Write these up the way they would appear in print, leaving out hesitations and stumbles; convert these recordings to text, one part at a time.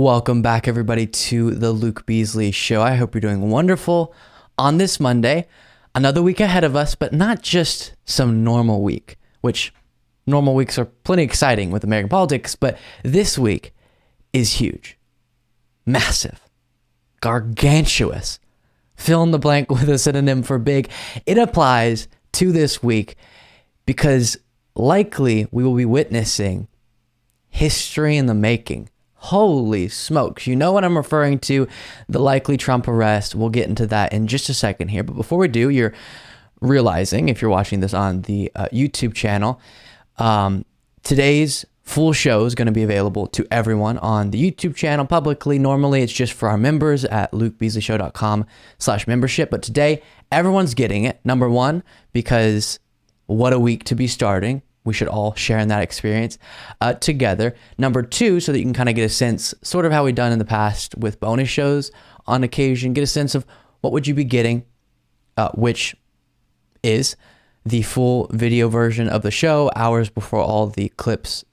Welcome back, everybody, to the Luke Beasley Show. I hope you're doing wonderful on this Monday. Another week ahead of us, but not just some normal week, which normal weeks are plenty exciting with American politics, but this week is huge, massive, gargantuous. Fill in the blank with a synonym for big. It applies to this week because likely we will be witnessing history in the making. Holy smokes. You know what I'm referring to, the likely Trump arrest. We'll get into that in just a second here. But before we do, you're realizing, if you're watching this on the YouTube channel, today's full show is going to be available to everyone on the YouTube channel publicly. Normally, it's just for our members at lukebeasleyshow.com/membership. But today, everyone's getting it. Number one, because what a week to be starting. We should all share in that experience together. Number two, so that you can kind of get a sense, sort of how we've done in the past with bonus shows on occasion, get a sense of what would you be getting, which is the full video version of the show, hours before all the clips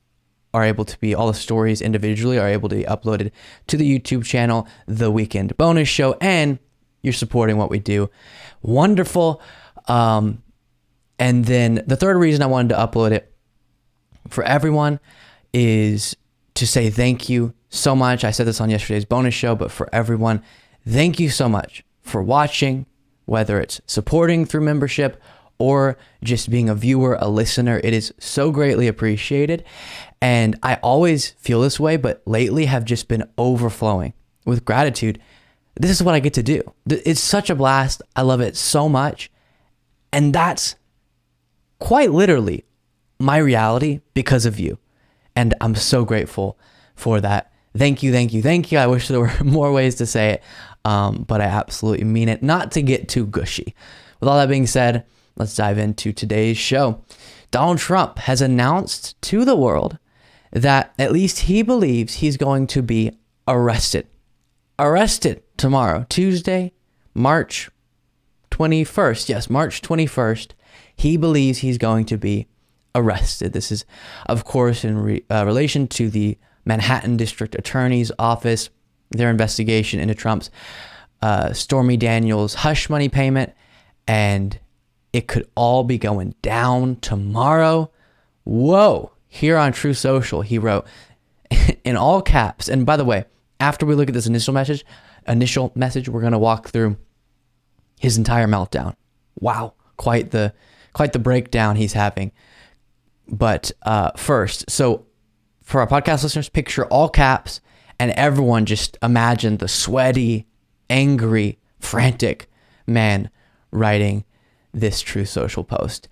are able to be, all the stories individually are able to be uploaded to the YouTube channel, the weekend bonus show, and you're supporting what we do. Wonderful. And then the third reason I wanted to upload it for everyone is to say thank you so much. I said this on yesterday's bonus show, but for everyone, thank you so much for watching, whether it's supporting through membership or just being a viewer, a listener. It is so greatly appreciated. And I always feel this way, but lately have just been overflowing with gratitude. This is what I get to do. It's such a blast. I love it so much. And that's quite literally my reality because of you. And I'm so grateful for that. Thank you, thank you, thank you. I wish there were more ways to say it, but I absolutely mean it. Not to get too gushy. With all that being said, let's dive into today's show. Donald Trump has announced to the world that at least he believes he's going to be arrested. Arrested tomorrow, Tuesday, March 21st. Yes, March 21st. He believes he's going to be arrested. This is, of course, in relation to the Manhattan District Attorney's Office, their investigation into Trump's Stormy Daniels hush money payment, and it could all be going down tomorrow. Whoa. Here on True Social, he wrote in all caps. And by the way, after we look at this initial message, we're going to walk through his entire meltdown. Wow. Quite the breakdown he's having. But first, so for our podcast listeners, picture all caps and everyone just imagine the sweaty, angry, frantic man writing this True Social post.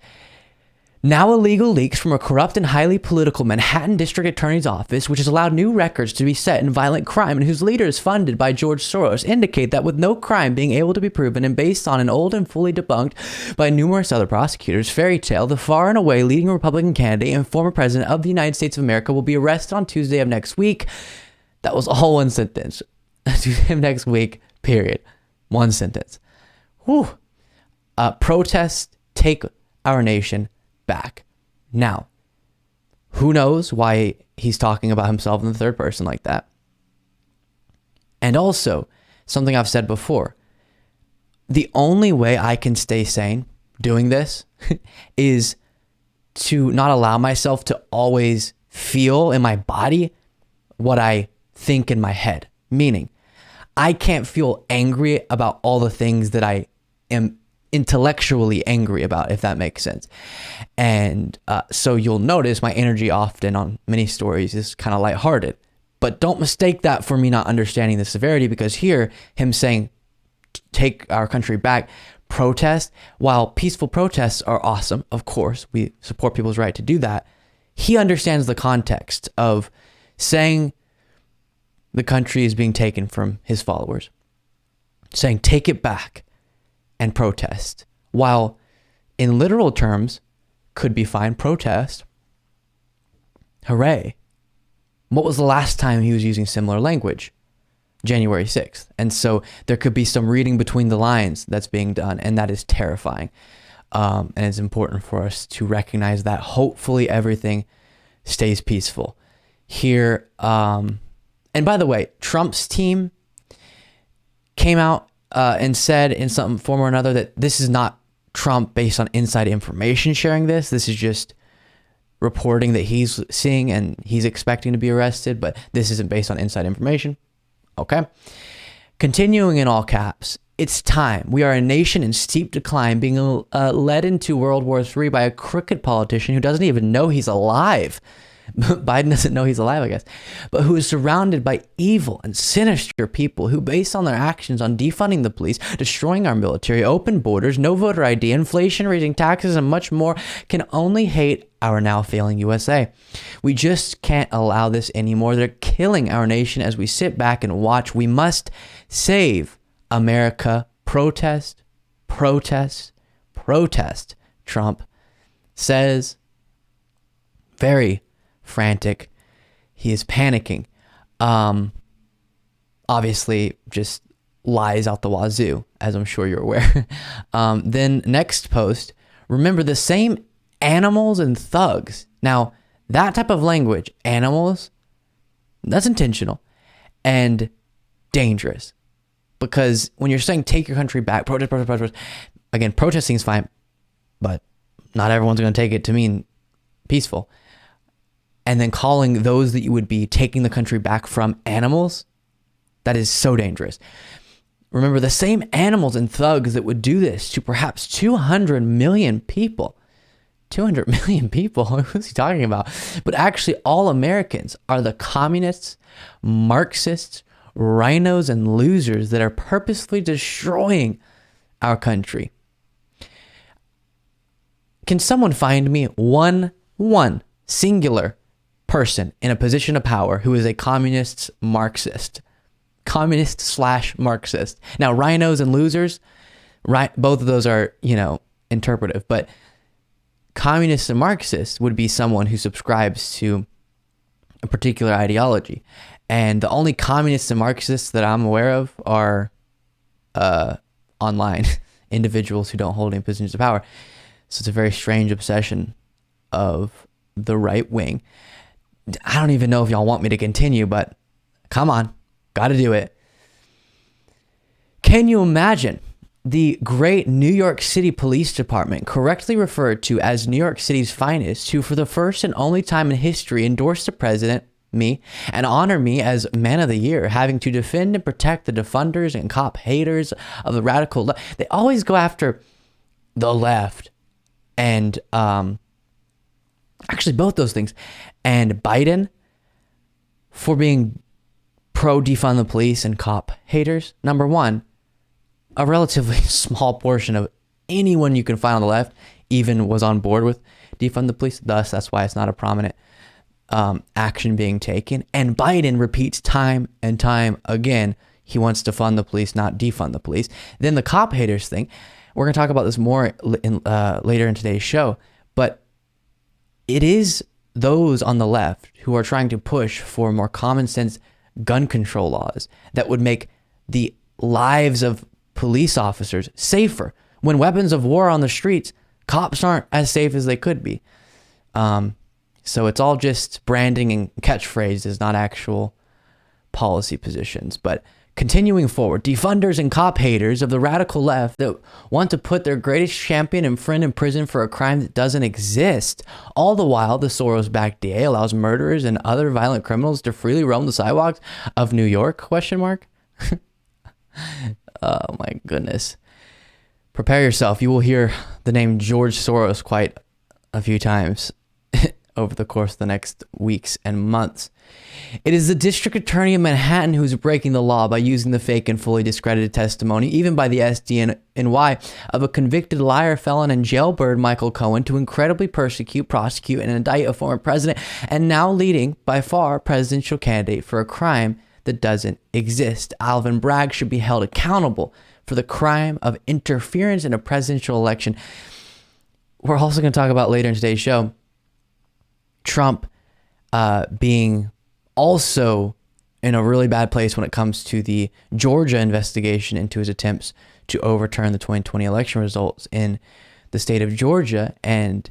Now illegal leaks from a corrupt and highly political Manhattan District Attorney's Office, which has allowed new records to be set in violent crime and whose leader is funded by George Soros, indicate that with no crime being able to be proven and based on an old and fully debunked by numerous other prosecutors fairy tale, the far and away leading Republican candidate and former president of the United States of America will be arrested on Tuesday of next week. That was all one sentence. Tuesday of next week, period. One sentence. Whew. Protests take our nation back. Now, who knows why he's talking about himself in the third person like that? And also, something I've said before, the only way I can stay sane doing this is to not allow myself to always feel in my body what I think in my head. Meaning, I can't feel angry about all the things that I am intellectually angry about, if that makes sense. And so you'll notice my energy often on many stories is kind of lighthearted. But don't mistake that for me not understanding the severity, because here, him saying, take our country back, protest, while peaceful protests are awesome, of course, we support people's right to do that, he understands the context of saying the country is being taken from his followers, saying take it back and protest, while in literal terms could be fine. Protest, hooray. What was the last time he was using similar language? January 6th. And so there could be some reading between the lines that's being done, and that is terrifying. And it's important for us to recognize that hopefully everything stays peaceful here. And And by the way, Trump's team came out and said in some form or another that this is not Trump based on inside information sharing this. This is just reporting that he's seeing and he's expecting to be arrested, but this isn't based on inside information. Okay. Continuing in all caps, it's time. We are a nation in steep decline, being led into World War III by a crooked politician who doesn't even know he's alive. Biden doesn't know he's alive, I guess, but who is surrounded by evil and sinister people who, based on their actions on defunding the police, destroying our military, open borders, no voter ID, inflation, raising taxes, and much more, can only hate our now failing USA. We just can't allow this anymore. They're killing our nation as we sit back and watch. We must save America. Protest, protest, protest, Trump says. Very frantic. He is panicking. Obviously, just lies out the wazoo, as I'm sure you're aware. Then next post, remember the same animals and thugs. Now, that type of language, animals, that's intentional and dangerous. Because when you're saying take your country back, protest, protest, protest, again, protesting is fine, but not everyone's going to take it to mean peaceful. And then calling those that you would be taking the country back from animals, that is so dangerous. Remember, the same animals and thugs that would do this to perhaps 200 million people. 200 million people? Who's he talking about? But actually, all Americans are the communists, Marxists, rhinos, and losers that are purposefully destroying our country. Can someone find me one singular person in a position of power who is a communist Marxist? Communist/Marxist. Now, rhinos and losers, right? Both of those are, interpretive, but communist and Marxist would be someone who subscribes to a particular ideology. And the only communists and Marxists that I'm aware of are online individuals who don't hold any positions of power. So it's a very strange obsession of the right wing. I don't even know if y'all want me to continue, but come on, got to do it. Can you imagine the great New York City Police Department, correctly referred to as New York City's finest, who for the first and only time in history endorsed the president, me, and honor me as Man of the Year, having to defend and protect the defunders and cop haters of the radical left. They always go after the left and actually both those things. And Biden for being pro defund the police and cop haters. Number one, a relatively small portion of anyone you can find on the left even was on board with defund the police. Thus, that's why it's not a prominent action being taken. And Biden repeats time and time again, he wants to fund the police, not defund the police. Then the cop haters thing, we're going to talk about this more later in today's show, but it is those on the left who are trying to push for more common sense gun control laws that would make the lives of police officers safer. When weapons of war are on the streets, cops aren't as safe as they could be. So it's all just branding and catchphrases, not actual policy positions. But continuing forward, defunders and cop haters of the radical left that want to put their greatest champion and friend in prison for a crime that doesn't exist. All the while, the Soros-backed DA allows murderers and other violent criminals to freely roam the sidewalks of New York, ? Oh my goodness. Prepare yourself. You will hear the name George Soros quite a few times over the course of the next weeks and months. It is the district attorney of Manhattan who's breaking the law by using the fake and fully discredited testimony, even by the SDNY, of a convicted liar, felon, and jailbird Michael Cohen to incredibly persecute, prosecute, and indict a former president and now leading, by far, presidential candidate for a crime that doesn't exist. Alvin Bragg should be held accountable for the crime of interference in a presidential election. We're also going to talk about later in today's show Trump being also in a really bad place when it comes to the Georgia investigation into his attempts to overturn the 2020 election results in the state of Georgia, and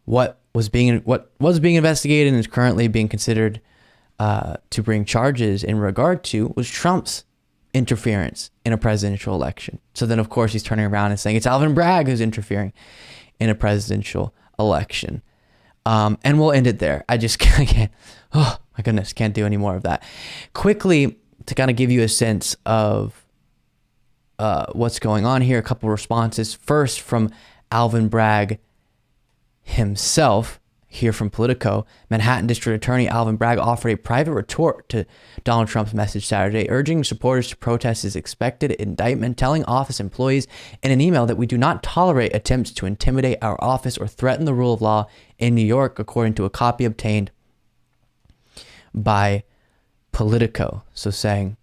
what was being investigated and is currently being considered to bring charges in regard to was Trump's interference in a presidential election. So then, of course, he's turning around and saying it's Alvin Bragg who's interfering in a presidential election. And we'll end it there. I just can't, oh my goodness, can't do any more of that. Quickly, to kind of give you a sense of what's going on here, a couple responses. First, from Alvin Bragg himself, here from Politico. Manhattan District Attorney Alvin Bragg offered a private retort to Donald Trump's message Saturday, urging supporters to protest his expected indictment, telling office employees in an email that we do not tolerate attempts to intimidate our office or threaten the rule of law in New York, according to a copy obtained by Politico. So saying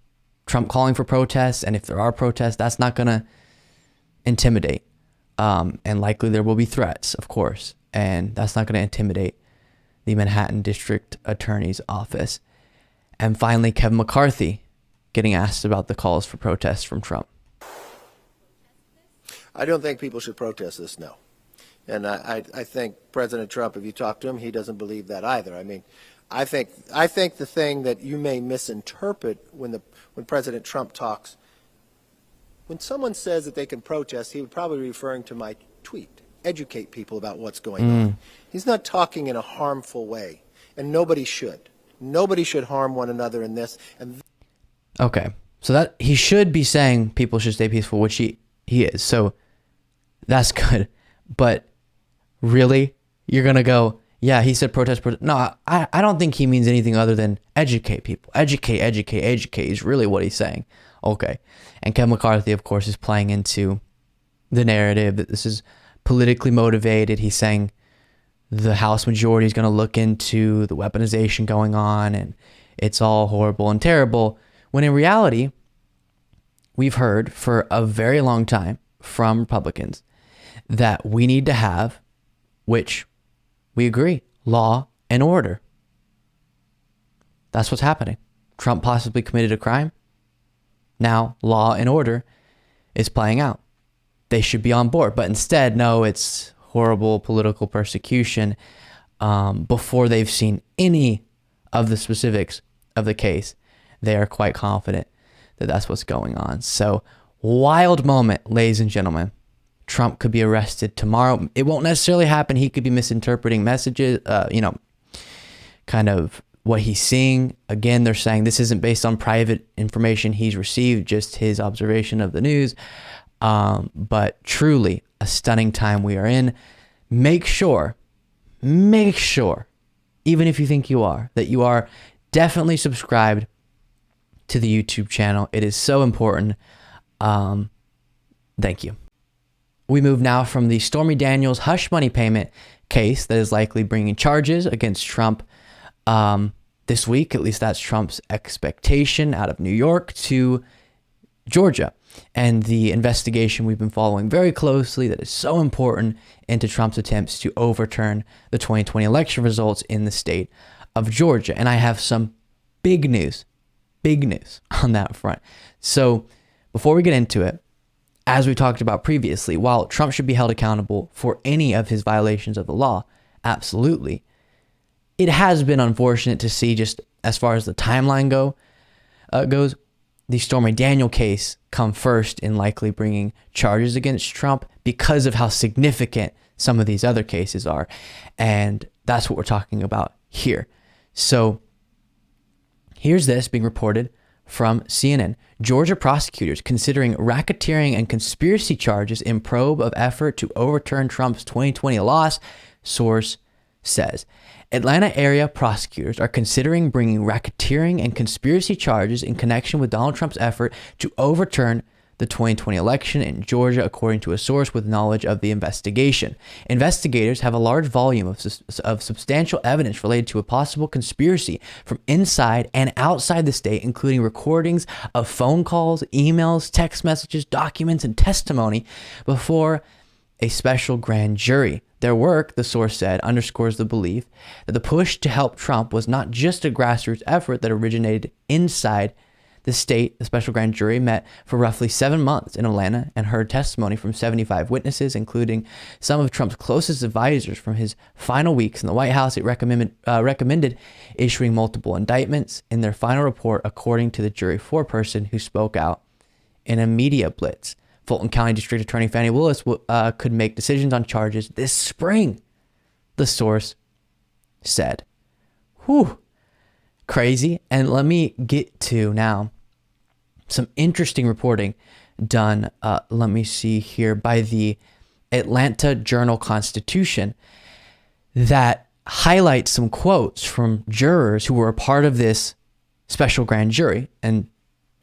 Trump calling for protests, and if there are protests, that's not going to intimidate. And likely there will be threats, of course. And that's not going to intimidate the Manhattan District Attorney's office. And finally, Kevin McCarthy getting asked about the calls for protests from Trump. I don't think people should protest this, no. And I think President Trump, if you talk to him, he doesn't believe that either. I mean, I think the thing that you may misinterpret when President Trump talks, when someone says that they can protest, he would probably be referring to my tweet. Educate people about what's going on. He's not talking in a harmful way, and nobody should. Nobody should harm one another in this. Okay, so that he should be saying people should stay peaceful, which he is. So that's good. But really, you're gonna go, yeah, he said protest. No, I don't think he means anything other than educate people. Educate is really what he's saying. Okay, and Kevin McCarthy, of course, is playing into the narrative that this is politically motivated. He's saying the House majority is going to look into the weaponization going on and it's all horrible and terrible, when in reality, we've heard for a very long time from Republicans that we need to have, which we agree, law and order. That's what's happening. Trump possibly committed a crime. Now law and order is playing out. They should be on board, but instead, no, it's horrible political persecution before they've seen any of the specifics of the case. They are quite confident that that's what's going on. So, wild moment, ladies and gentlemen. Trump could be arrested tomorrow. It won't necessarily happen. He could be misinterpreting messages, kind of what he's seeing. Again, they're saying this isn't based on private information he's received, just his observation of the news. But truly a stunning time we are in. Make sure, even if you think you are, that you are definitely subscribed to the YouTube channel. It is so important. Thank you. We move now from the Stormy Daniels hush money payment case that is likely bringing charges against Trump this week. At least that's Trump's expectation, out of New York to Georgia. And the investigation we've been following very closely that is so important into Trump's attempts to overturn the 2020 election results in the state of Georgia. And I have some big news on that front. So before we get into it, as we talked about previously, while Trump should be held accountable for any of his violations of the law, absolutely, it has been unfortunate to see, just as far as the timeline goes, the Stormy Daniels case come first in likely bringing charges against Trump because of how significant some of these other cases are. And that's what we're talking about here. So here's this being reported from CNN. Georgia prosecutors considering racketeering and conspiracy charges in probe of effort to overturn Trump's 2020 loss, source says. Atlanta area prosecutors are considering bringing racketeering and conspiracy charges in connection with Donald Trump's effort to overturn the 2020 election in Georgia, according to a source with knowledge of the investigation. Investigators have a large volume of substantial evidence related to a possible conspiracy from inside and outside the state, including recordings of phone calls, emails, text messages, documents, and testimony before a special grand jury. Their work, the source said, underscores the belief that the push to help Trump was not just a grassroots effort that originated inside the special grand jury, met for roughly 7 months in Atlanta and heard testimony from 75 witnesses, including some of Trump's closest advisors from his final weeks in the White House. It recommended issuing multiple indictments. In their final report, according to the jury foreperson who spoke out in a media blitz, Fulton County District Attorney Fannie Willis could make decisions on charges this spring, the source said. Whew. Crazy. And let me get to now some interesting reporting done, let me see here, by the Atlanta Journal-Constitution that highlights some quotes from jurors who were a part of this special grand jury. And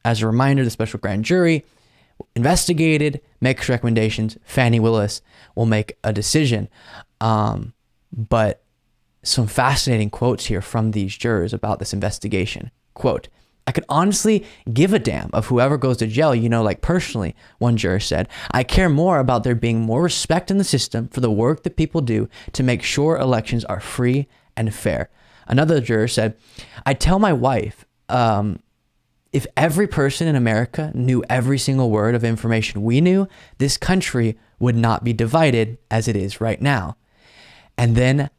as a reminder, the special grand jury investigated, makes recommendations. Fannie Willis will make a decision. But some fascinating quotes here from these jurors about this investigation. Quote, "I could honestly give a damn of whoever goes to jail, like personally," one juror said. "I care more about there being more respect in the system for the work that people do to make sure elections are free and fair." Another juror said, "I tell my wife, if every person in America knew every single word of information we knew, this country would not be divided as it is right now." And then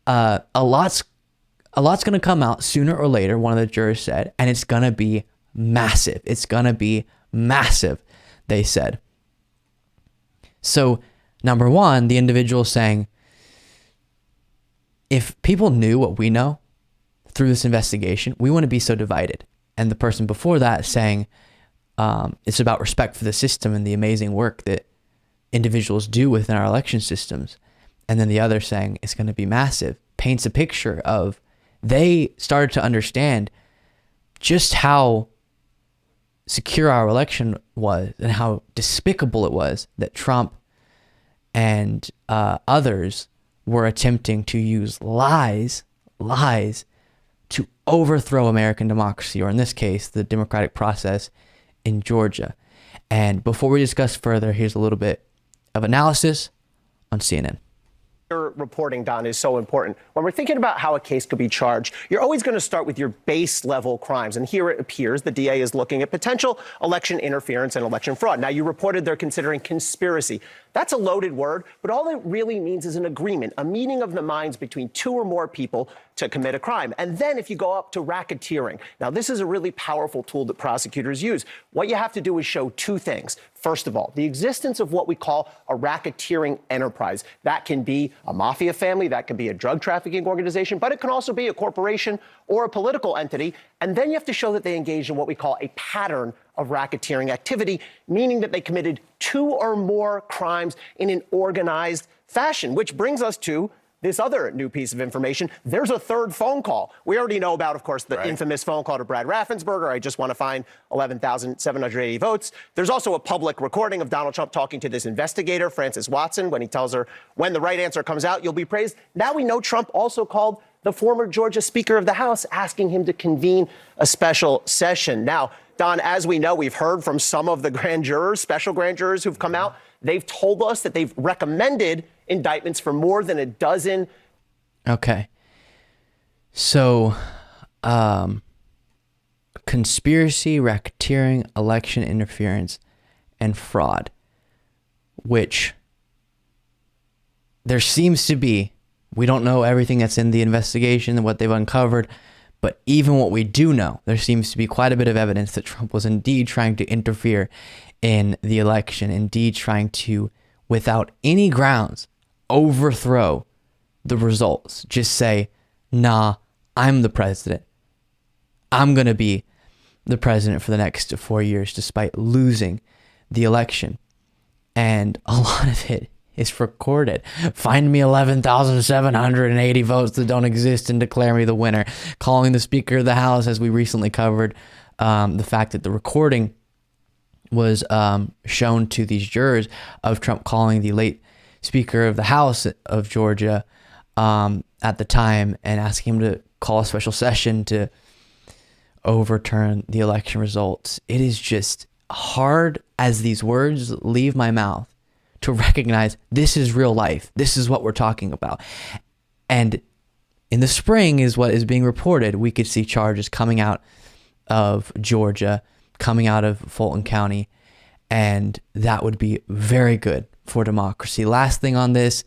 a lot's going to come out sooner or later, one of the jurors said, and it's going to be massive. It's going to be massive, they said. So, number one, the individual saying, if people knew what we know through this investigation, we wouldn't be so divided. And the person before that saying, it's about respect for the system and the amazing work that individuals do within our election systems. And then the other saying it's going to be massive, paints a picture of they started to understand just how secure our election was and how despicable it was that Trump and others were attempting to use lies to overthrow American democracy, or in this case, the democratic process in Georgia. And before we discuss further, here's a little bit of analysis on CNN. Your reporting, Don, is so important. When we're thinking about how a case could be charged, you're always going to start with your base level crimes. And here it appears the DA is looking at potential election interference and election fraud. Now, you reported they're considering conspiracy. That's a loaded word, but all it really means is an agreement, a meeting of the minds between two or more people to commit a crime. And then if you go up to racketeering, now this is a really powerful tool that prosecutors use. What you have to do is show two things. First of all, the existence of what we call a racketeering enterprise. That can be a mafia family, that can be a drug trafficking organization, but it can also be a corporation or a political entity. And then you have to show that they engage in what we call a pattern of racketeering activity, meaning that they committed two or more crimes in an organized fashion, which brings us to this other new piece of information. There's a third phone call. We already know about, of course, the infamous phone call to Brad Raffensperger. I just want to find 11,780 votes. There's also a public recording of Donald Trump talking to this investigator, Frances Watson, when he tells her, when the right answer comes out, you'll be praised. Now we know Trump also called the former Georgia Speaker of the House, asking him to convene a special session. Now, Don, as we know, we've heard from some of the grand jurors, special grand jurors who've come out. They've told us that they've recommended indictments for more than a dozen. Okay. So, conspiracy, racketeering, election interference, and fraud, which there seems to be, we don't know everything that's in the investigation and what they've uncovered, but even what we do know, there seems to be quite a bit of evidence that Trump was indeed trying to interfere in the election, indeed trying to, without any grounds, overthrow the results. Just say, nah, I'm the president. I'm going to be the president for the next 4 years, despite losing the election. And a lot of it is recorded. Find me 11,780 votes that don't exist and declare me the winner. Calling the Speaker of the House, as we recently covered, the fact that the recording was shown to these jurors of Trump calling the late Speaker of the House of Georgia at the time and asking him to call a special session to overturn the election results. It is just hard as these words leave my mouth to recognize this is real life. This is what we're talking about. And in the spring is what is being reported. We could see charges coming out of Georgia coming out of Fulton County, and that would be very good for democracy. Last thing on this,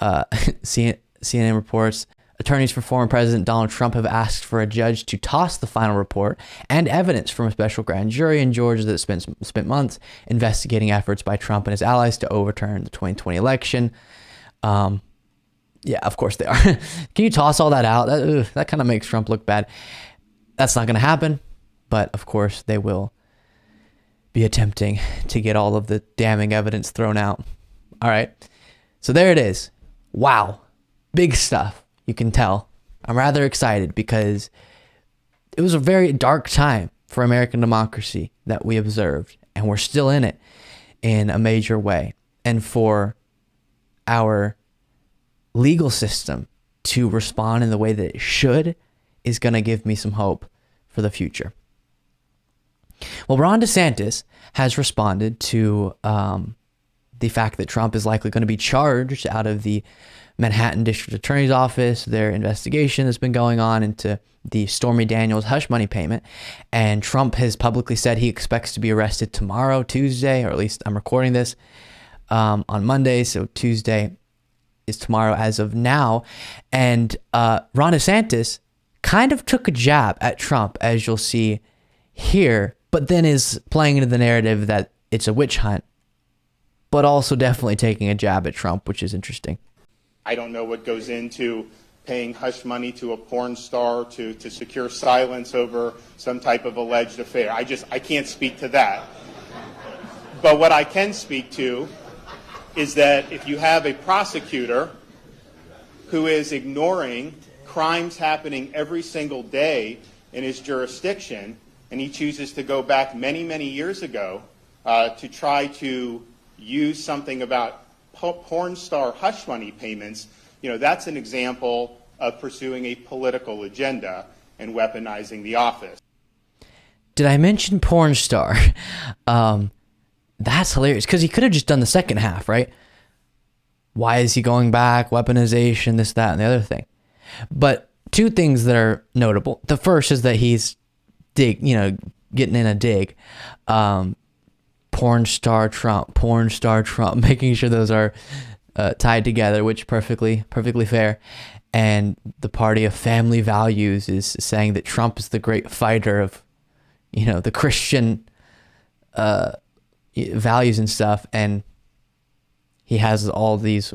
CNN reports, attorneys for former President Donald Trump have asked for a judge to toss the final report and evidence from a special grand jury in Georgia that spent months investigating efforts by Trump and his allies to overturn the 2020 election. Yeah, of course they are. Can you toss all that out? That kind of makes Trump look bad. That's not going to happen, but of course they will be attempting to get all of the damning evidence thrown out. All right, so there it is. Wow, big stuff. You can tell. I'm rather excited because it was a very dark time for American democracy that we observed, and we're still in it in a major way. And for our legal system to respond in the way that it should is going to give me some hope for the future. Well, Ron DeSantis has responded to the fact that Trump is likely going to be charged out of the Manhattan District Attorney's Office, their investigation that's been going on into the Stormy Daniels hush money payment. And Trump has publicly said he expects to be arrested tomorrow, Tuesday, or at least I'm recording this on Monday. So Tuesday is tomorrow as of now. And Ron DeSantis kind of took a jab at Trump, as you'll see here, but then is playing into the narrative that it's a witch hunt, but also definitely taking a jab at Trump, which is interesting. I don't know what goes into paying hush money to a porn star to secure silence over some type of alleged affair. I can't speak to that. But what I can speak to is that if you have a prosecutor who is ignoring crimes happening every single day in his jurisdiction, and he chooses to go back many, many years ago to try to use something about porn star hush money payments, that's an example of pursuing a political agenda and weaponizing the office. Did I mention porn star? That's hilarious because he could have just done the second half, right? Why is he going back? Weaponization, this, that, and the other thing. But two things that are notable. The first is that he's getting in a dig. Porn star Trump, making sure those are tied together, which perfectly fair. And the party of family values is saying that Trump is the great fighter of, the Christian values and stuff. And he has all these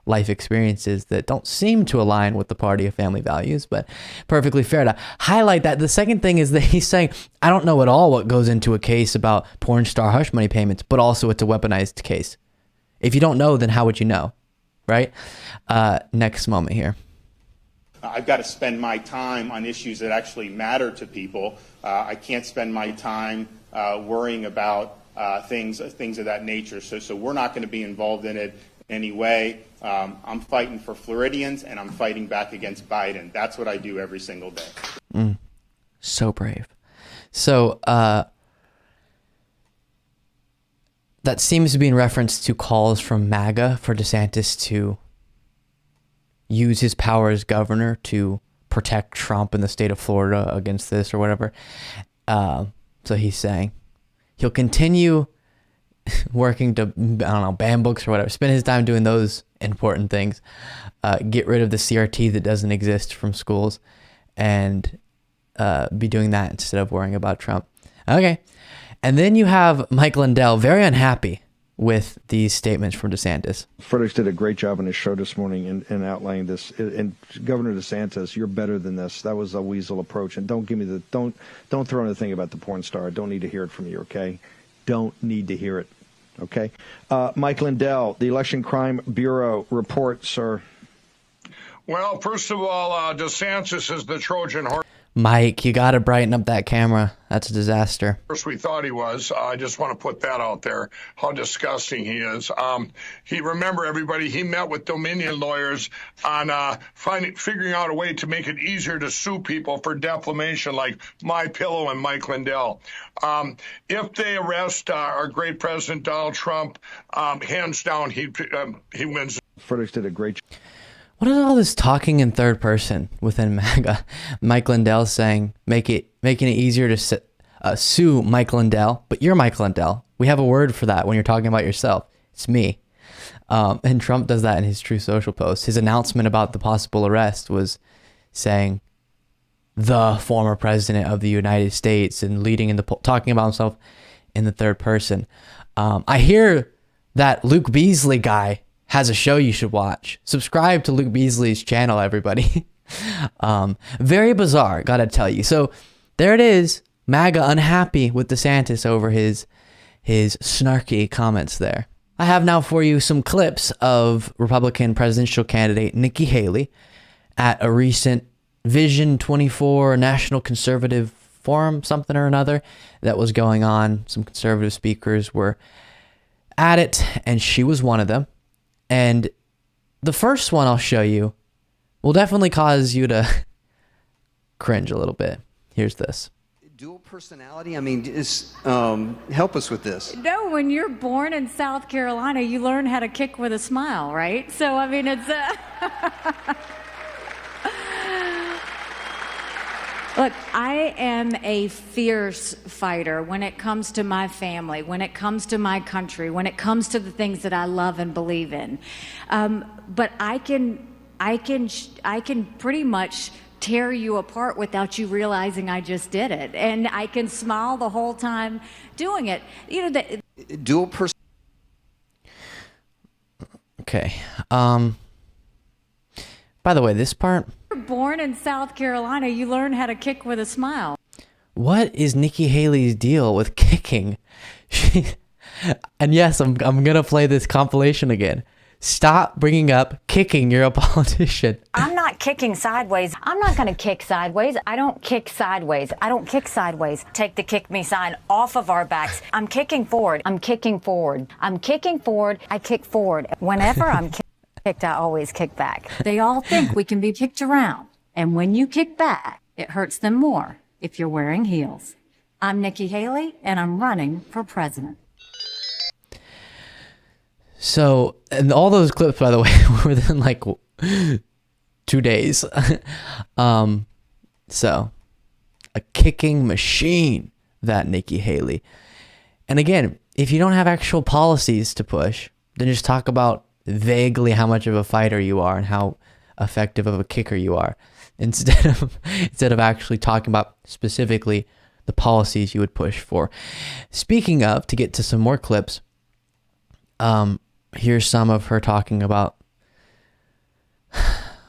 life experiences that don't seem to align with the party of family values, but perfectly fair to highlight that. The second thing is that he's saying, I don't know at all what goes into a case about porn star hush money payments, but also it's a weaponized case. If you don't know, then how would you know, right? Next moment here. I've got to spend my time on issues that actually matter to people. I can't spend my time worrying about things of that nature. So we're not going to be involved in it anyway. I'm fighting for Floridians, and I'm fighting back against Biden. That's what I do every single day. So brave. So that seems to be in reference to calls from MAGA for DeSantis to use his power as governor to protect Trump in the state of Florida against this or whatever. So he's saying he'll continue working to, ban books or whatever, spend his time doing those important things, get rid of the CRT that doesn't exist from schools, and be doing that instead of worrying about Trump. Okay. And then you have Mike Lindell, very unhappy with these statements from DeSantis. Fredericks did a great job on his show this morning in outlining this. And Governor DeSantis, you're better than this. That was a weasel approach. And don't throw in the thing about the porn star. I don't need to hear it from you, okay? Don't need to hear it, okay? Mike Lindell, the Election Crime Bureau report, sir. Well, first of all, DeSantis is the Trojan horse. Mike, you got to brighten up that camera. That's a disaster. First, we thought he was. I just want to put that out there, how disgusting he is. Remember, everybody, he met with Dominion lawyers on figuring out a way to make it easier to sue people for defamation, like MyPillow and Mike Lindell. If they arrest our great President Donald Trump, hands down, he wins. Fredericks did a great job. What is all this talking in third person within MAGA? Mike Lindell saying, making it easier to sue Mike Lindell, but you're Mike Lindell. We have a word for that when you're talking about yourself. It's me. And Trump does that in his Truth Social post. His announcement about the possible arrest was saying the former president of the United States and leading in the talking about himself in the third person. I hear that Luke Beasley guy has a show you should watch. Subscribe to Luke Beasley's channel, everybody. Very bizarre, gotta tell you. So there it is. MAGA unhappy with DeSantis over his snarky comments there. I have now for you some clips of Republican presidential candidate Nikki Haley at a recent Vision 24 National Conservative Forum, something or another, that was going on. Some conservative speakers were at it, and she was one of them. And the first one I'll show you will definitely cause you to cringe a little bit. Here's this. Dual personality? I mean, just help us with this. No, when you're born in South Carolina, you learn how to kick with a smile, right? So, I mean, it's Look, I am a fierce fighter when it comes to my family, when it comes to my country, when it comes to the things that I love and believe in. But I can pretty much tear you apart without you realizing I just did it, and I can smile the whole time doing it. You know, Dual person. Okay. By the way, this part. You're born in South Carolina, you learn how to kick with a smile. What is Nikki Haley's deal with kicking? And yes, I'm gonna play this compilation again. Stop bringing up kicking. You're a politician. I'm not kicking sideways. I'm not going to kick sideways. I don't kick sideways. I don't kick sideways. Take the kick me sign off of our backs. I'm kicking forward. I'm kicking forward. I'm kicking forward. I kick forward. Whenever I'm kicked, I always kick back. They all think we can be kicked around. And when you kick back, it hurts them more if you're wearing heels. I'm Nikki Haley, and I'm running for president. So, and all those clips, by the way, were within like 2 days. So, a kicking machine, that Nikki Haley. And again, if you don't have actual policies to push, then just talk about vaguely how much of a fighter you are and how effective of a kicker you are, instead of actually talking about specifically the policies you would push for. Speaking of, to get to some more clips, here's some of her talking about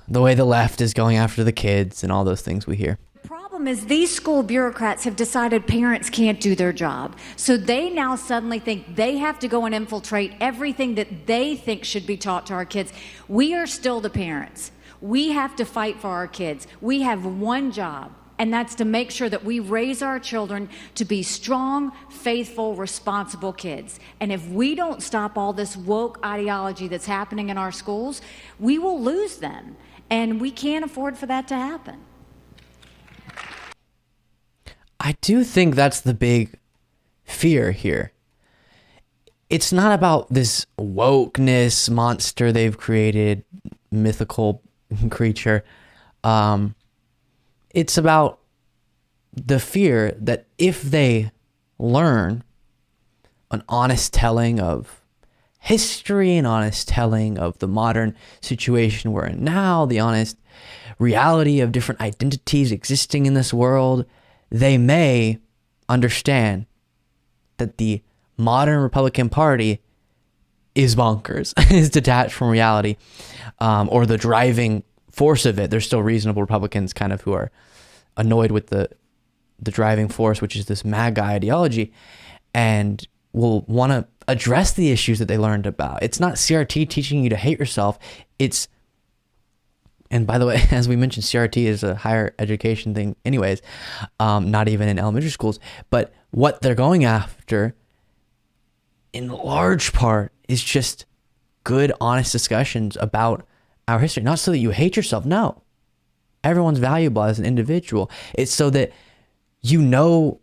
the way the left is going after the kids and all those things we hear. The problem is these school bureaucrats have decided parents can't do their job. So they now suddenly think they have to go and infiltrate everything that they think should be taught to our kids. We are still the parents. We have to fight for our kids. We have one job, and that's to make sure that we raise our children to be strong, faithful, responsible kids. And if we don't stop all this woke ideology that's happening in our schools, we will lose them. And we can't afford for that to happen. I do think that's the big fear here. It's not about this wokeness monster they've created, mythical creature. It's about the fear that if they learn an honest telling of history, an honest telling of the modern situation we're in now, the honest reality of different identities existing in this world, they may understand that the modern Republican Party is bonkers, is detached from reality, or the driving force of it. There's still reasonable Republicans kind of who are annoyed with the driving force, which is this MAGA ideology, and will want to address the issues that they learned about. It's not CRT teaching you to hate yourself. It's, and by the way, as we mentioned, CRT is a higher education thing anyways, not even in elementary schools. But what they're going after in large part is just good, honest discussions about our history. Not so that you hate yourself. No. Everyone's valuable as an individual. It's so that you know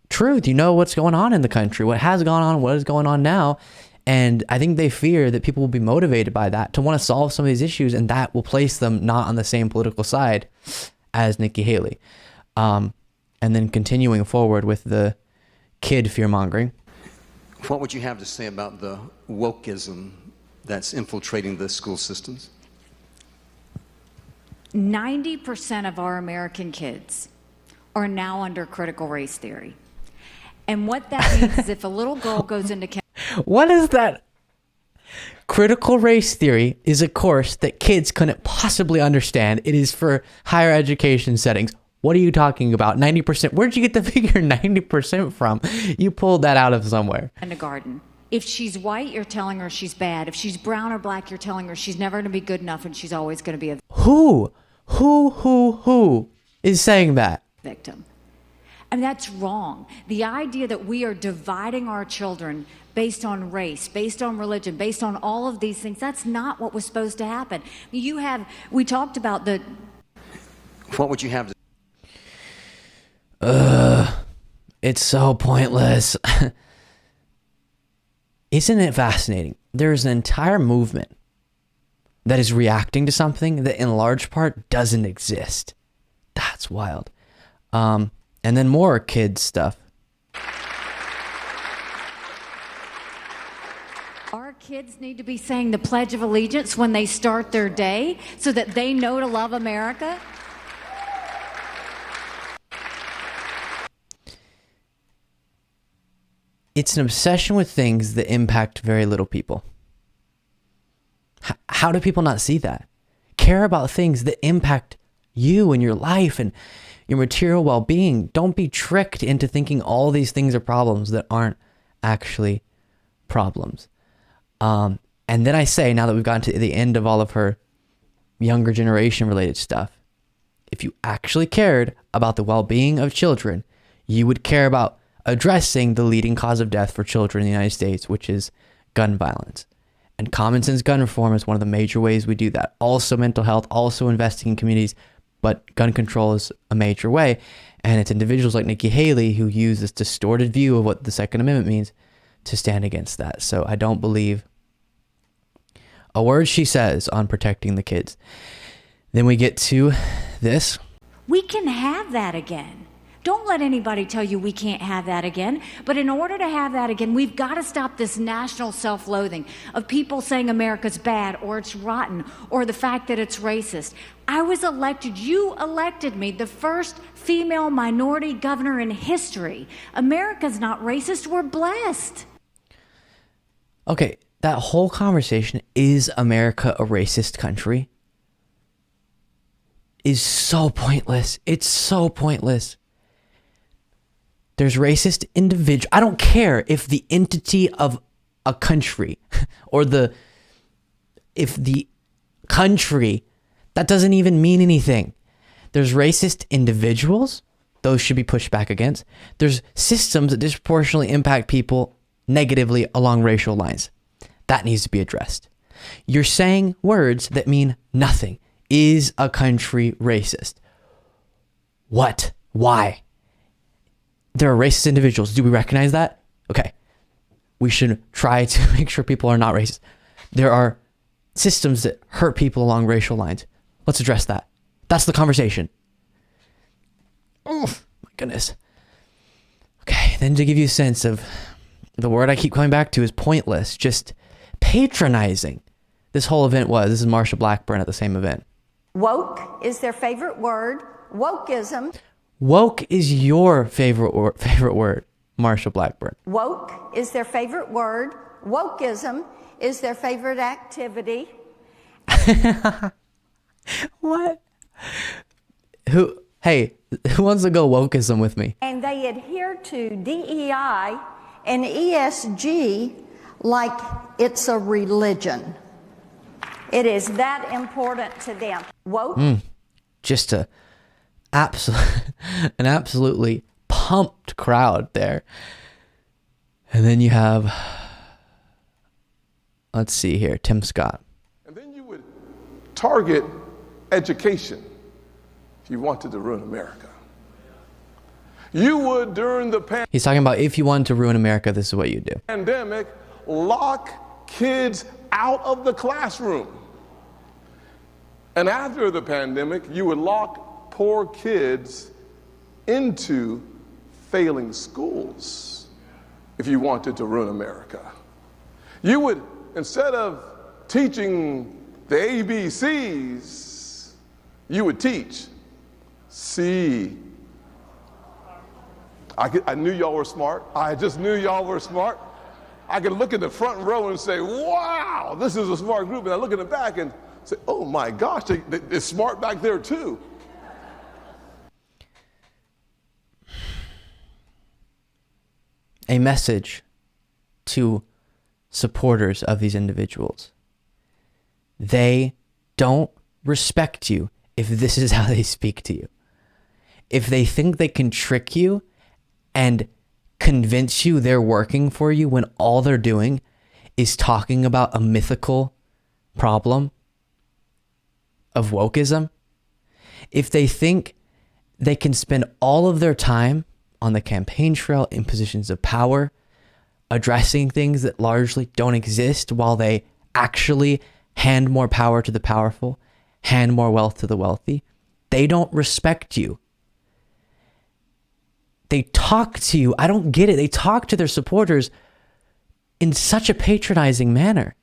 truth. You know what's going on in the country, what has gone on, what is going on now, And I think they fear that people will be motivated by that to want to solve some of these issues, and that will place them not on the same political side as Nikki Haley. And then continuing forward with the kid fear-mongering. What would you have to say about the wokeism that's infiltrating the school systems? 90% of our American kids are now under critical race theory. And what that means is if a little girl goes into What is that? Critical race theory is a course that kids couldn't possibly understand. It is for higher education settings. What are you talking about? 90%? Where'd you get the figure 90% from? You pulled that out of somewhere. kindergarten. If she's white, you're telling her she's bad. If she's brown or black, you're telling her she's never going to be good enough and she's always going to be a Who is saying that? victim. I mean, that's wrong. The idea that we are dividing our children based on race, based on religion, based on all of these things, that's not what was supposed to happen. We talked about the... What would you have to... It's so pointless. Isn't it fascinating? There's an entire movement that is reacting to something that in large part doesn't exist. That's wild. And then more kids stuff. Our kids need to be saying the Pledge of Allegiance when they start their day so that they know to love America. It's an obsession with things that impact very little people. How do people not see that? Care about things that impact you and your life and your material well-being. Don't be tricked into thinking all these things are problems that aren't actually problems. And then I say, now that we've gotten to the end of all of her younger generation related stuff, if you actually cared about the well-being of children, you would care about addressing the leading cause of death for children in the United States, which is gun violence. And common sense gun reform is one of the major ways we do that. Also mental health, also investing in communities, but gun control is a major way. And it's individuals like Nikki Haley who use this distorted view of what the Second Amendment means to stand against that. So I don't believe a word she says on protecting the kids. Then we get to this. We can have that again. Don't let anybody tell you we can't have that again. But in order to have that again, we've got to stop this national self-loathing of people saying America's bad or it's rotten or the fact that it's racist. I was elected, you elected me, the first female minority governor in history. America's not racist, we're blessed. Okay, that whole conversation, is America a racist country, is so pointless. It's so pointless. There's racist individual. I don't care if the entity of a country or if the country, that doesn't even mean anything. There's racist individuals. Those should be pushed back against. There's systems that disproportionately impact people negatively along racial lines. That needs to be addressed. You're saying words that mean nothing. Is a country racist? What? Why? There are racist individuals. Do we recognize that? Okay. We should try to make sure people are not racist. There are systems that hurt people along racial lines. Let's address that. That's the conversation. Oh, my goodness. Okay, then to give you a sense of the word I keep coming back to is pointless, just patronizing. This whole event was. This is Marsha Blackburn at the same event. Woke is their favorite word. Wokeism. Woke is your favorite word, Marsha Blackburn. Woke is their favorite word. Wokeism is their favorite activity. What? Who wants to go wokeism with me? And they adhere to DEI and ESG like it's a religion. It is that important to them. Woke. Just an absolutely pumped crowd there. And then you have, let's see here, Tim Scott. And then you would target education if you wanted to ruin America. You would, during the He's talking about if you wanted to ruin America, this is what you do. pandemic, lock kids out of the classroom. And after the pandemic, you would lock poor kids into failing schools if you wanted to ruin America. You would, instead of teaching the ABCs, you would teach C. I knew y'all were smart. I just knew y'all were smart. I could look in the front row and say, wow, this is a smart group. And I look in the back and say, oh my gosh, they're smart back there too. A message to supporters of these individuals. They don't respect you if this is how they speak to you. If they think they can trick you and convince you they're working for you when all they're doing is talking about a mythical problem of wokeism, if they think they can spend all of their time on the campaign trail in positions of power, addressing things that largely don't exist while they actually hand more power to the powerful, hand more wealth to the wealthy, they don't respect you. They talk to you. I don't get it. They talk to their supporters in such a patronizing manner.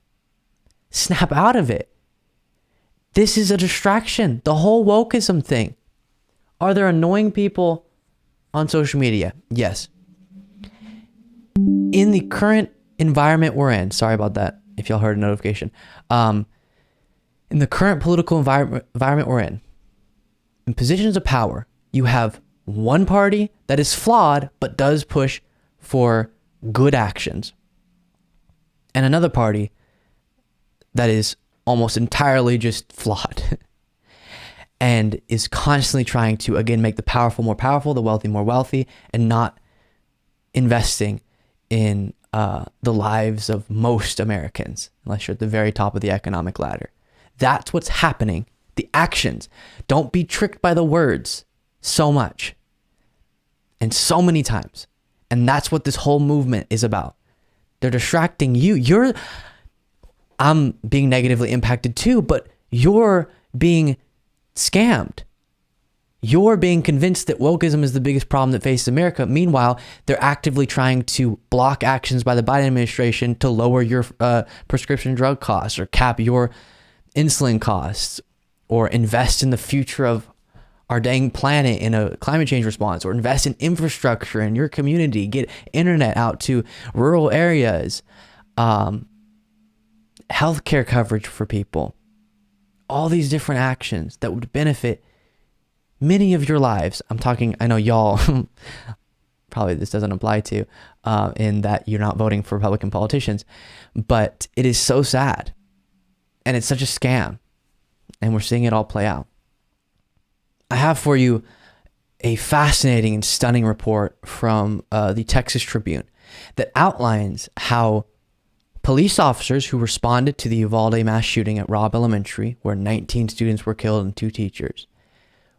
Snap out of it. This is a distraction. The whole wokeism thing. Are there annoying people on social media? Yes. In the current environment we're in, sorry about that, if y'all heard a notification. In the current political environment we're in positions of power, you have one party that is flawed but does push for good actions, and another party that is almost entirely just flawed and is constantly trying to, again, make the powerful more powerful, the wealthy more wealthy, and not investing in the lives of most Americans, unless you're at the very top of the economic ladder. That's what's happening. The actions. Don't be tricked by the words so much and so many times. And that's what this whole movement is about. They're distracting you. I'm being negatively impacted too, but you're being scammed. You're being convinced that wokeism is the biggest problem that faces America. Meanwhile, they're actively trying to block actions by the Biden administration to lower your prescription drug costs or cap your insulin costs or invest in the future of our dang planet in a climate change response, or invest in infrastructure in your community, get internet out to rural areas, healthcare coverage for people, all these different actions that would benefit many of your lives. I'm talking, I know y'all, probably this doesn't apply to, in that you're not voting for Republican politicians, but it is so sad. And it's such a scam. And we're seeing it all play out. I have for you a fascinating and stunning report from the Texas Tribune that outlines how police officers who responded to the Uvalde mass shooting at Robb Elementary, where 19 students were killed and 2 teachers,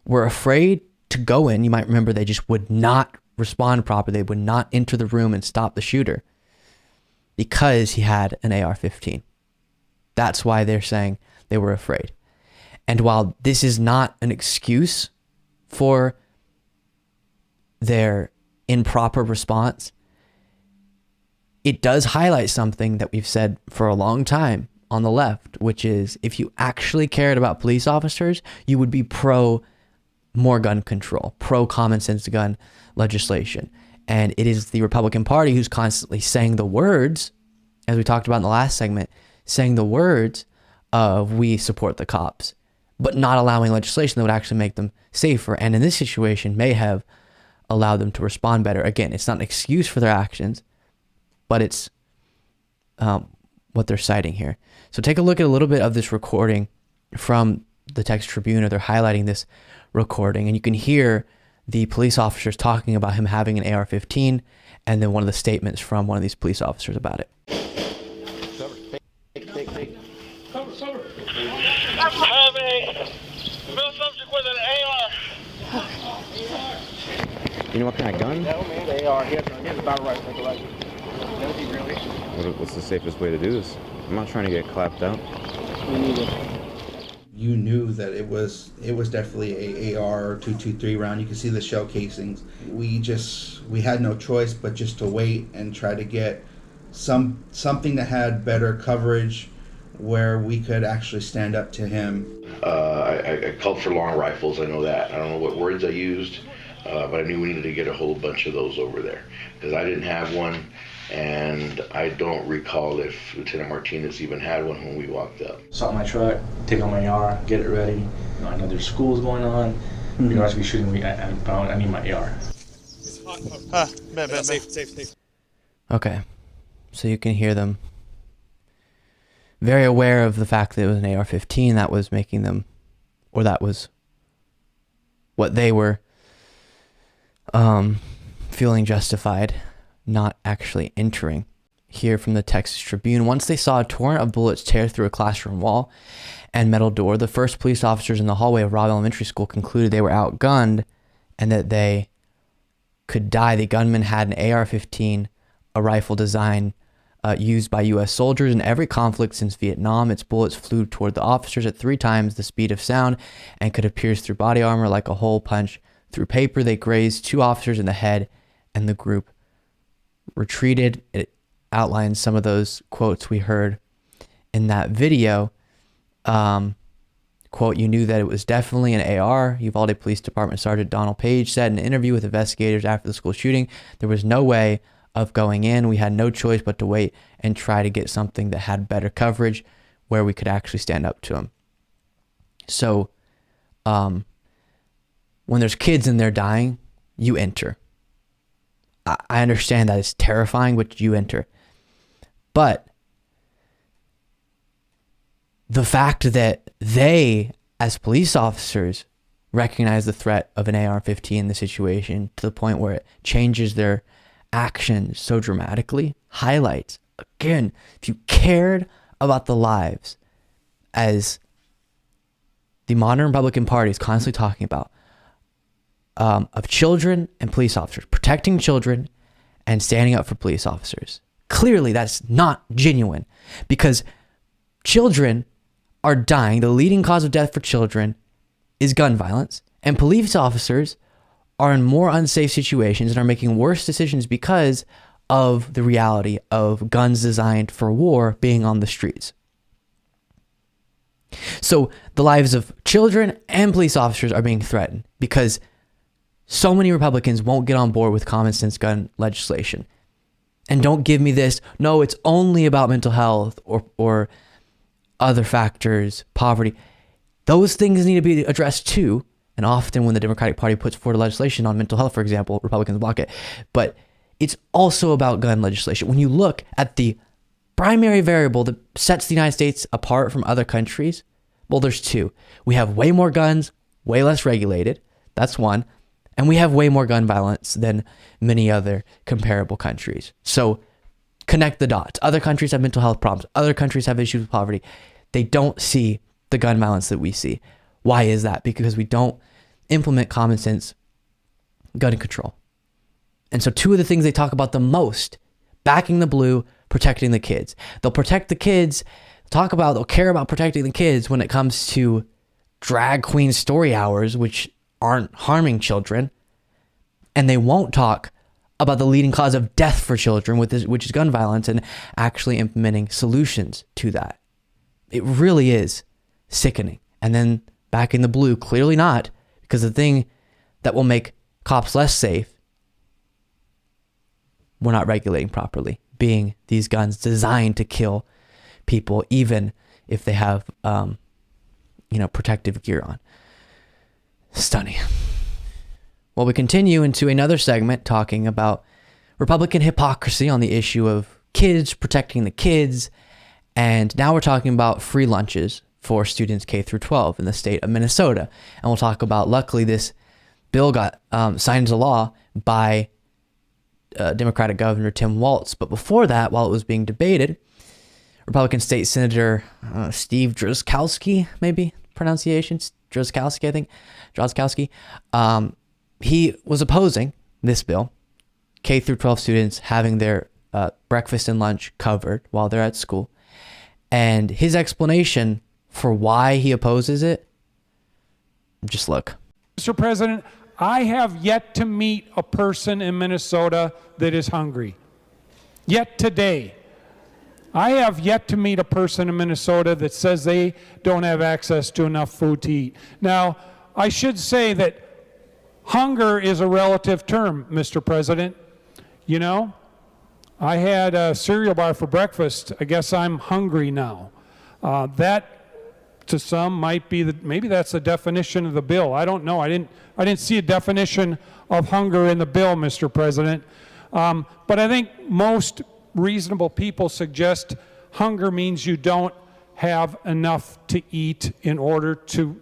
were afraid to go in. You might remember they just would not respond properly. They would not enter the room and stop the shooter because he had an AR-15. That's why they're saying they were afraid. And while this is not an excuse for their improper response, it does highlight something that we've said for a long time on the left, which is if you actually cared about police officers, you would be pro more gun control, pro common sense gun legislation. And it is the Republican Party who's constantly saying the words, as we talked about in the last segment, saying the words of we support the cops, but not allowing legislation that would actually make them safer. And in this situation may have allowed them to respond better. Again, it's not an excuse for their actions, but it's what they're citing here. So take a look at a little bit of this recording from the Texas Tribune, or they're highlighting this recording, and you can hear the police officers talking about him having an AR-15, and then one of the statements from one of these police officers about it. Have a male subject with an AR. You know what kind of gun? No, man, the AR. He has a battle rifle. Does he really? What's the safest way to do this? I'm not trying to get clapped out. You knew that it was definitely a AR-223 round. You could see the shell casings. We had no choice but just to wait and try to get something that had better coverage where we could actually stand up to him. I called for long rifles, I know that. I don't know what words I used, but I knew we needed to get a whole bunch of those over there because I didn't have one, and I don't recall if Lieutenant Martinez even had one when we walked up. Stop my truck, take out my AR, get it ready. I know there's schools going on. You're going to be shooting me. I need my AR. Safe. Okay, so you can hear them very aware of the fact that it was an AR-15 that was making them, or that was what they were feeling justified not actually entering. Here from the Texas Tribune, once they saw a torrent of bullets tear through a classroom wall and metal door, the first police officers in the hallway of Robb Elementary School concluded they were outgunned and that they could die. The gunman had an AR-15, a rifle designed used by U.S. soldiers in every conflict since Vietnam. Its bullets flew toward the officers at 3 times the speed of sound and could have pierced through body armor like a hole punch through paper. They grazed 2 officers in the head, and the group retreated. It outlines some of those quotes we heard in that video. Quote, "You knew that it was definitely an AR," Uvalde Police Department Sergeant Donald Page said in an interview with investigators after the school shooting. "There was no way of going in. We had no choice but to wait and try to get something that had better coverage where we could actually stand up to him." So when there's kids in there dying, you enter. I understand that it's terrifying, but you enter. But the fact that they, as police officers, recognize the threat of an AR-15 in the situation to the point where it changes their actions so dramatically highlights, again, if you cared about the lives, as the modern Republican Party is constantly talking about, of children and police officers, protecting children and standing up for police officers. Clearly, that's not genuine, because children are dying. The leading cause of death for children is gun violence, and police officers are in more unsafe situations and are making worse decisions because of the reality of guns designed for war being on the streets. So the lives of children and police officers are being threatened because so many Republicans won't get on board with common sense gun legislation. And don't give me this, no, it's only about mental health or other factors, poverty. Those things need to be addressed too. And often when the Democratic Party puts forward legislation on mental health, for example, Republicans block it. But it's also about gun legislation. When you look at the primary variable that sets the United States apart from other countries, well, there's 2. We have way more guns, way less regulated. That's one. And we have way more gun violence than many other comparable countries. So connect the dots. Other countries have mental health problems. Other countries have issues with poverty. They don't see the gun violence that we see. Why is that? Because we don't implement common sense gun control. And so 2 of the things they talk about the most, backing the blue, protecting the kids. They'll protect the kids, they'll care about protecting the kids when it comes to drag queen story hours, which aren't harming children. And they won't talk about the leading cause of death for children, which is gun violence, and actually implementing solutions to that. It really is sickening. And then back in the blue, clearly not, because the thing that will make cops less safe, we're not regulating properly, being these guns designed to kill people, even if they have, protective gear on. Stunning. Well, we continue into another segment talking about Republican hypocrisy on the issue of kids, protecting the kids. And now we're talking about free lunches for students K through 12 in the state of Minnesota. And we'll talk about, luckily, this bill got signed into law by Democratic Governor Tim Walz. But before that, while it was being debated, Republican State Senator Steve Drazkowski, maybe pronunciation, Drazkowski, I think, Drazkowski, he was opposing this bill, K through 12 students having their breakfast and lunch covered while they're at school. And his explanation for why he opposes it, just look. Mr. President, I have yet to meet a person in Minnesota that is hungry. Yet today. I have yet to meet a person in Minnesota that says they don't have access to enough food to eat. Now, I should say that hunger is a relative term, Mr. President. You know, I had a cereal bar for breakfast. I guess I'm hungry now. That to some might be maybe that's the definition of the bill. I don't know. I didn't see a definition of hunger in the bill, Mr. President. But I think most reasonable people suggest hunger means you don't have enough to eat in order to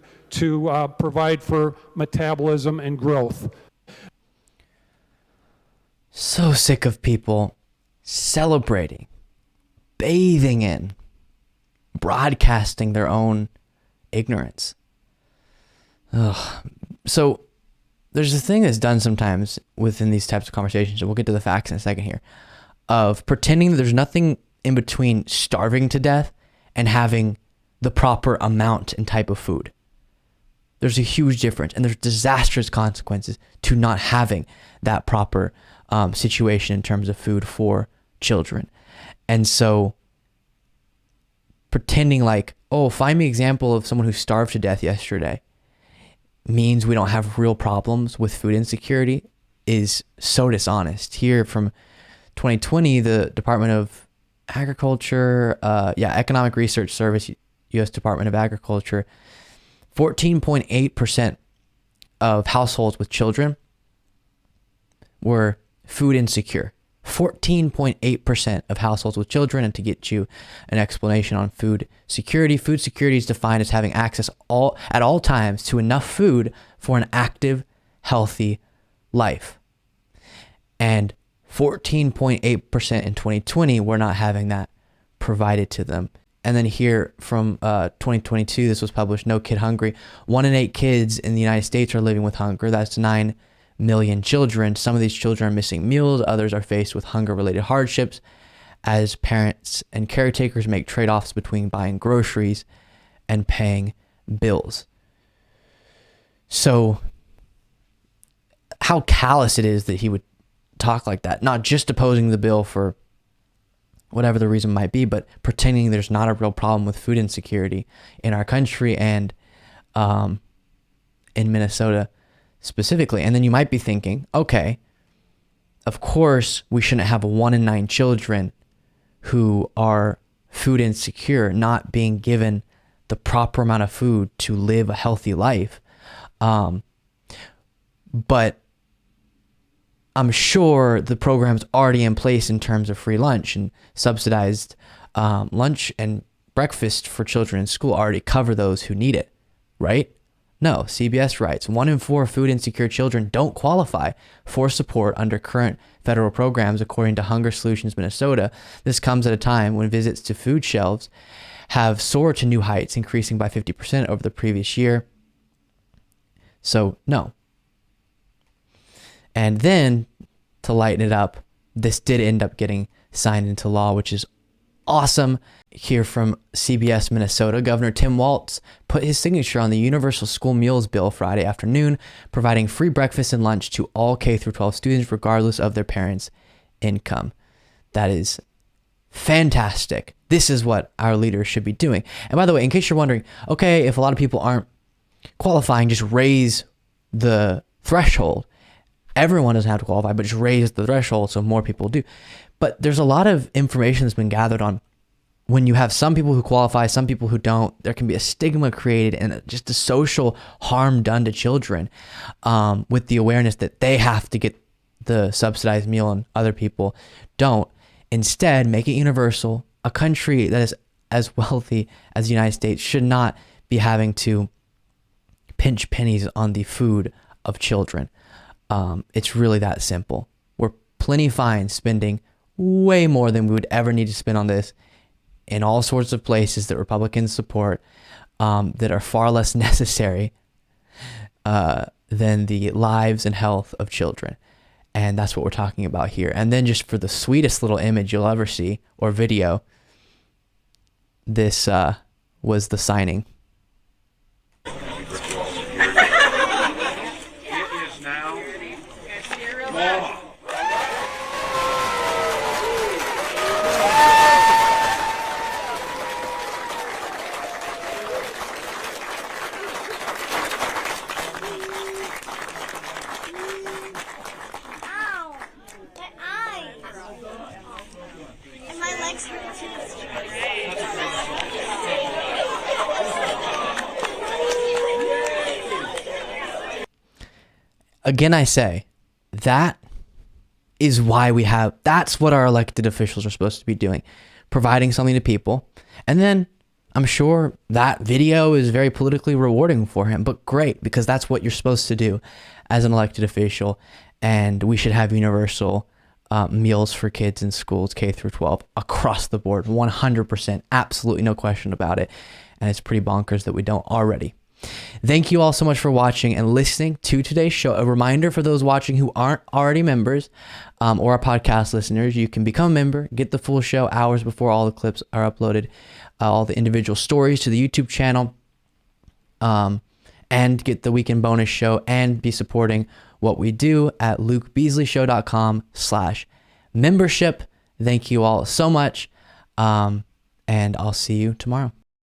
provide for metabolism and growth. So sick of people celebrating, bathing in, broadcasting their own ignorance. Ugh. So there's a thing that's done sometimes within these types of conversations, and we'll get to the facts in a second here, of pretending that there's nothing in between starving to death and having the proper amount and type of food. There's a huge difference, and there's disastrous consequences to not having that proper situation in terms of food for children. And so pretending like, oh, find me an example of someone who starved to death yesterday means we don't have real problems with food insecurity is so dishonest. Here from 2020, the Department of Agriculture, Economic Research Service, U.S. Department of Agriculture, 14.8% of households with children were food insecure. 14.8% of households with children. And to get you an explanation on food security is defined as having access at all times to enough food for an active, healthy life. And 14.8% in 2020 were not having that provided to them. And then here from 2022, this was published, No Kid Hungry. 1 in 8 kids in the United States are living with hunger. That's 9 million children. Some of these children are missing meals. Others are faced with hunger-related hardships as parents and caretakers make trade-offs between buying groceries and paying bills. So how callous it is that he would talk like that, not just opposing the bill for whatever the reason might be, but pretending there's not a real problem with food insecurity in our country and in Minnesota specifically. And then you might be thinking, okay, of course we shouldn't have 1 in 9 children who are food insecure not being given the proper amount of food to live a healthy life. But I'm sure the program's already in place in terms of free lunch and subsidized lunch and breakfast for children in school already cover those who need it, right? No, CBS writes, 1 in 4 food insecure children don't qualify for support under current federal programs, according to Hunger Solutions Minnesota. This comes at a time when visits to food shelves have soared to new heights, increasing by 50% over the previous year. So, no. And then, to lighten it up, this did end up getting signed into law, which is awesome. Here from CBS Minnesota, Governor Tim Walz put his signature on the Universal School Meals Bill Friday afternoon, providing free breakfast and lunch to all K-12 students, regardless of their parents' income. That is fantastic. This is what our leaders should be doing. And by the way, in case you're wondering, okay, if a lot of people aren't qualifying, just raise the threshold. Everyone doesn't have to qualify, but just raise the threshold so more people do. But there's a lot of information that's been gathered on when you have some people who qualify, some people who don't. There can be a stigma created and just the social harm done to children with the awareness that they have to get the subsidized meal and other people don't. Instead, make it universal. A country that is as wealthy as the United States should not be having to pinch pennies on the food of children. It's really that simple. We're plenty fine spending way more than we would ever need to spend on this in all sorts of places that Republicans support that are far less necessary than the lives and health of children. And that's what we're talking about here. And then just for the sweetest little image you'll ever see, or video, this was the signing. Again, I say, that is why that's what our elected officials are supposed to be doing, providing something to people. And then I'm sure that video is very politically rewarding for him, but great, because that's what you're supposed to do as an elected official. And we should have universal meals for kids in schools, K through 12, across the board, 100%, absolutely no question about it. And it's pretty bonkers that we don't already. Thank you all so much for watching and listening to today's show. A reminder for those watching who aren't already members or our podcast listeners, you can become a member, get the full show hours before all the clips are uploaded, all the individual stories to the YouTube channel, and get the weekend bonus show and be supporting what we do at lukebeasleyshow.com/membership. Thank you all so much. And I'll see you tomorrow.